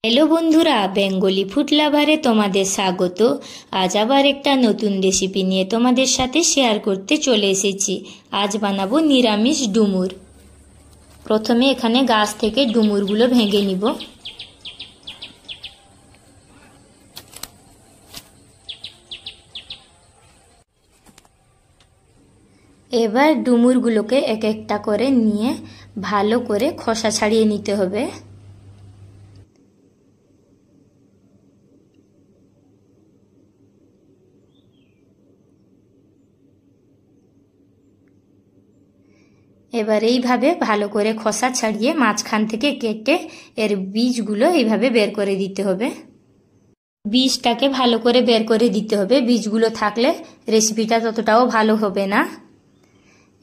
Hello বন্ধুরা, Bengali food লাভারে তোমাদের স্বাগত। আজ আবার একটা নতুন রেসিপি নিয়ে তোমাদের সাথে শেয়ার করতে চলে এসেছি। আজ বানাবো নিরামিষ ডুমুর। প্রথমে এখানে গাছ থেকে ডুমুরগুলো ভেঙে নিব। এবার ডুমুরগুলোকে এক একটা করে নিয়ে ভালো করে খোসা ছাড়িয়ে নিতে হবে। এবার এইভাবে ভালো করে খোসা ছাড়িয়ে মাঝখান থেকে কেটে এর বীজগুলো এইভাবে বের করে দিতে হবে। বীজটাকে ভালো করে বের করে দিতে হবে, বীজগুলো থাকলে রেসিপিটা ততটাও ভালো হবে না।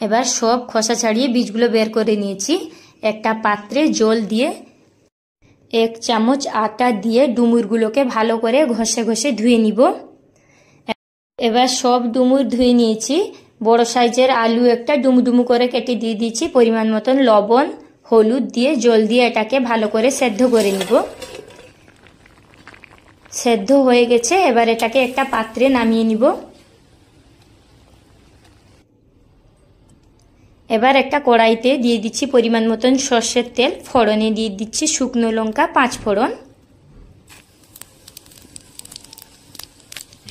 এবার সব খোসা ছাড়িয়ে বীজগুলো বের করে নিয়েছি। একটা পাত্রে জল দিয়ে 1 চামচ আটা দিয়ে ডুমুরগুলোকে ভালো করে ঘষে ঘষে ধুয়ে নিব। এবার সব ডুমুর ধুয়ে নিয়েছি। বড় সাইজের আলু একটা ডুমু করে কেটে দিয়ে দিয়েছি। পরিমাণ মতন লবণ, হলুদ দিয়ে জল দিয়ে এটাকে ভালো করে সেদ্ধ করে নিব। সেদ্ধ হয়ে গেছে, এবার এটাকে একটা পাত্রে নামিয়ে নিব। এবার একটা কড়াইতে দিয়ে দিচ্ছি পরিমাণ মতন সর্ষের তেল। ফোড়নে দিয়ে দিচ্ছি শুকনো লঙ্কা 5 ফোড়ন।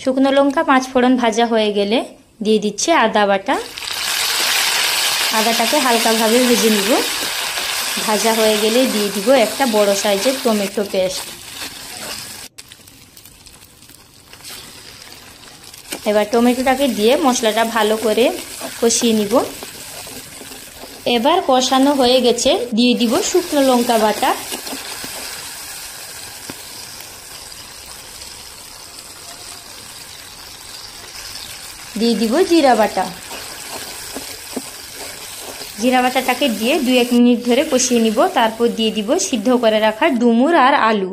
শুকনো লঙ্কা 5 ফোড়ন ভাজা হয়ে গেলে দিয়ে দিচ্ছি আদা বাটা। আদাটাকে হালকাভাবে ভেজে নিব। ভাজা হয়ে গেলে দিয়ে দিব একটা বড় সাইজের টমেটো পেস্ট। এবার টমেটোটাকে দিয়ে মশলাটা ভালো করে কষিয়ে নিব। এবার কষানো হয়ে গেছে, দিয়ে দিব শুকনো লঙ্কা বাটা। দিয়ে দিব জিরা বাটা। জিরা বাটাটাকে দিয়ে 2-1 মিনিট ধরে কষিয়ে নিব। তারপর দিয়ে দিব সিদ্ধ করে রাখা ডুমুর আর আলু।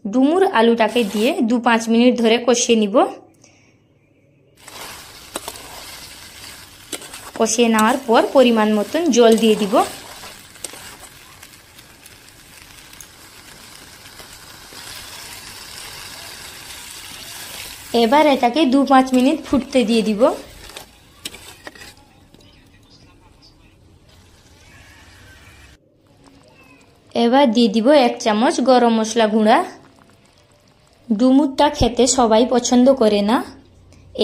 ডুমুর আলুটাকে দিয়ে 2-5 মিনিট ধরে কষিয়ে নিব। কষিয়ে নেওয়ার পর পরিমাণ মতন জল দিয়ে দিব। এবার এটাকে 2-5 মিনিট ফুটতে দিয়ে দিব। এবার দিয়ে দিব 1 চামচ গরম মশলা গুঁড়া। ডুমুরটা খেতে সবাই পছন্দ করে না,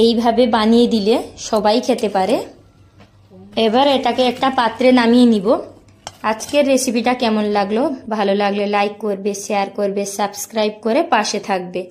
এইভাবে বানিয়ে দিলে সবাই খেতে পারে। এবার এটাকে একটা পাত্রে নামিয়ে নিব। আজকের রেসিপিটা কেমন লাগলো? ভালো লাগলে লাইক করবে, শেয়ার করবে, সাবস্ক্রাইব করে পাশে থাকবে।